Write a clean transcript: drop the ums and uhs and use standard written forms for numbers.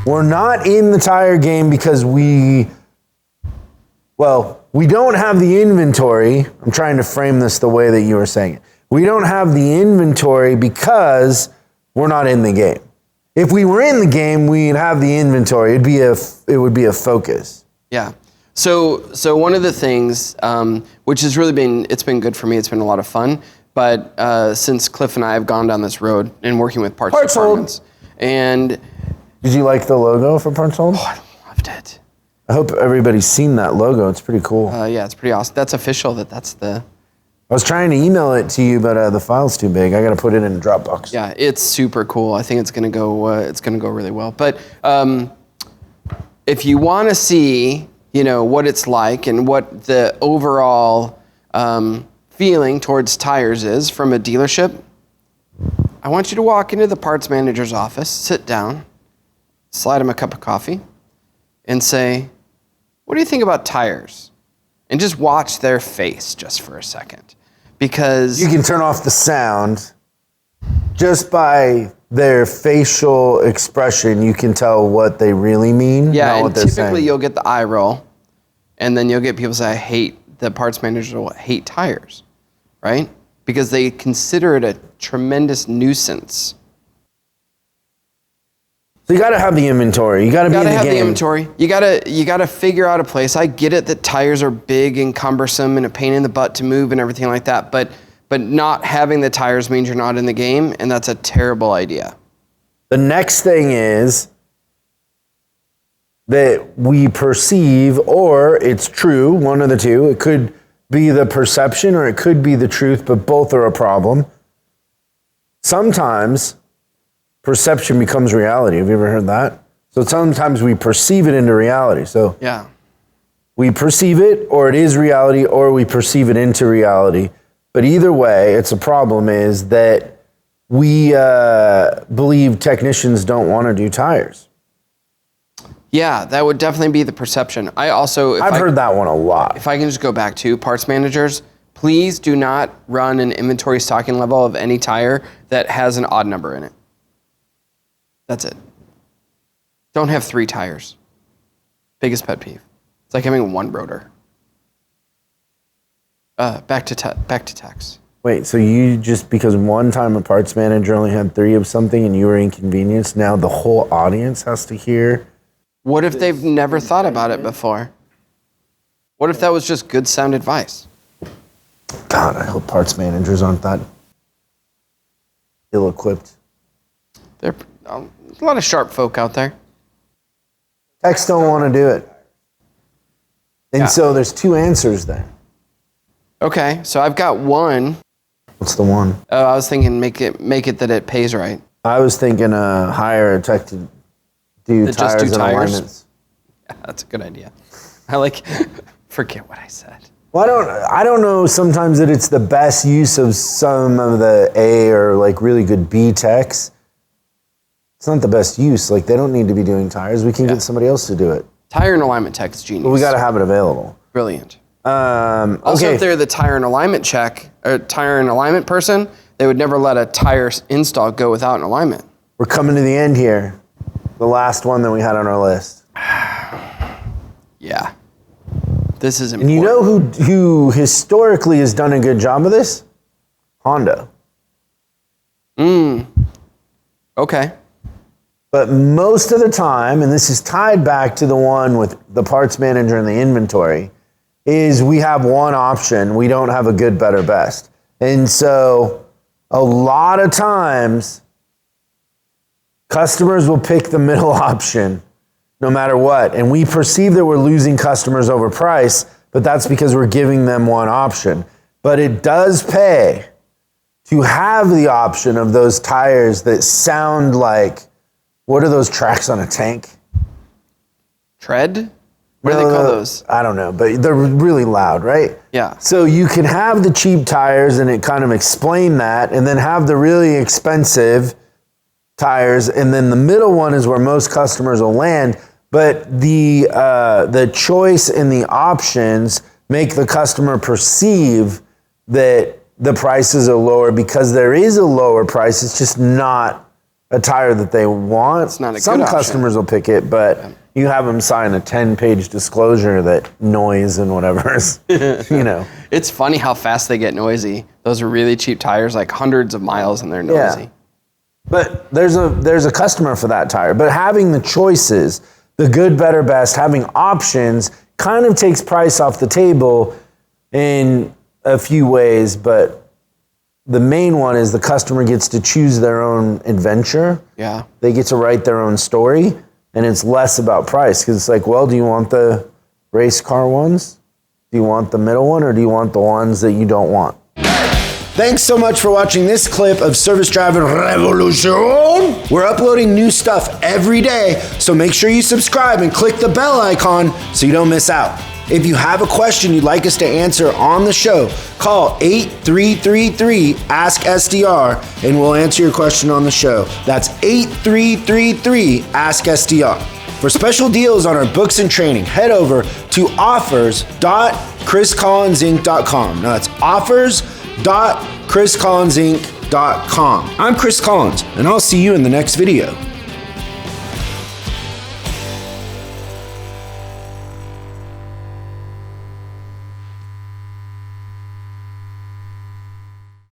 We're not in the tire game because we don't have the inventory. I'm trying to frame this the way that you were saying it. We don't have the inventory because we're not in the game. If we were in the game, we'd have the inventory. It would be a focus. Yeah. So one of the things, which has really been good for me. It's been a lot of fun. But since Cliff and I have gone down this road and working with parts departments, and did you like the logo for Parts Hold? Oh, I loved it. I hope everybody's seen that logo. It's pretty cool. Yeah, it's pretty awesome. That's official. That's the. I was trying to email it to you, but the file's too big. I got to put it in Dropbox. Yeah, it's super cool. I think it's gonna go. It's gonna go really well. But if you want to see, what it's like and what the overall feeling towards tires is from a dealership, I want you to walk into the parts manager's office, sit down, slide him a cup of coffee, and say, "What do you think about tires?" And just watch their face just for a second. Because you can turn off the sound. Just by their facial expression, you can tell what they really mean. Yeah, not and what they're typically saying. you'll get the eye roll, and then you'll get people say, the parts managers will hate tires, right? Because they consider it a tremendous nuisance. So you got to have the inventory. You got to be in the game. You got to have the inventory. You got to figure out a place. I get it that tires are big and cumbersome and a pain in the butt to move and everything like that, but not having the tires means you're not in the game, and that's a terrible idea. The next thing is that we perceive, or it's true, one of the two. It could be the perception or it could be the truth, but both are a problem. Sometimes perception becomes reality. Have you ever heard that? So sometimes we perceive it into reality. So yeah, we perceive it, or it is reality, or we perceive it into reality. But either way, it's a problem is that we believe technicians don't want to do tires. Yeah, that would definitely be the perception. I've heard that one a lot. If I can just go back to parts managers, please do not run an inventory stocking level of any tire that has an odd number in it. That's it. Don't have 3 tires. Biggest pet peeve. It's like having one rotor. Back to tax. Wait, so you just, because one time a parts manager only had 3 of something and you were inconvenienced, now the whole audience has to hear? What if they've never thought about it before? What if that was just good sound advice? God, I hope parts managers aren't that ill-equipped. There's a lot of sharp folk out there. Techs don't want to do it. And so there's 2 answers there. Okay, so I've got one. What's the one? I was thinking make it that it pays right. I was thinking hire a tech to do tires and alignments. Yeah, that's a good idea. Forget what I said. Well, I don't know sometimes that it's the best use of some of the A or like really good B techs. It's not the best use. Like, they don't need to be doing tires. We can get somebody else to do it. Tire and alignment tech is genius. But we got to have it available. Brilliant. Also, if they're the tire and alignment person, they would never let a tire install go without an alignment. We're coming to the end here. The last one that we had on our list. Yeah. This is important. And you know who historically has done a good job of this? Honda. Okay. But most of the time, and this is tied back to the one with the parts manager and the inventory, is we have one option. We don't have a good, better, best. And so a lot of times, customers will pick the middle option no matter what. And we perceive that we're losing customers over price, but that's because we're giving them one option. But it does pay to have the option of those tires that sound like, what are those tracks on a tank? Tread? What do they call those? I don't know, but they're really loud, right? Yeah. So you can have the cheap tires and it kind of explain that, and then have the really expensive tires, and then the middle one is where most customers will land. But the choice and the options make the customer perceive that the prices are lower because there is a lower price. It's just not a tire that they want. It's not a Some good option. customers will pick it, but you have them sign a 10-page disclosure that noise and whatever is, you know. It's funny how fast they get noisy. Those are really cheap tires, like hundreds of miles, and they're noisy. Yeah. But there's a customer for that tire. But having the choices, the good, better, best, having options kind of takes price off the table in a few ways, but the main one is the customer gets to choose their own adventure. Yeah. They get to write their own story, and it's less about price because it's like, well, do you want the race car ones? Do you want the middle one, or do you want the ones that you don't want? Thanks so much for watching this clip of Service Driving Revolution. We're uploading new stuff every day, so make sure you subscribe and click the bell icon so you don't miss out. If you have a question you'd like us to answer on the show, call 8333-ASK-SDR and we'll answer your question on the show. That's 8333-ASK-SDR. For special deals on our books and training, head over to offers.chriscollinsinc.com. Now that's offers.chriscollinsinc.com. I'm Chris Collins, and I'll see you in the next video.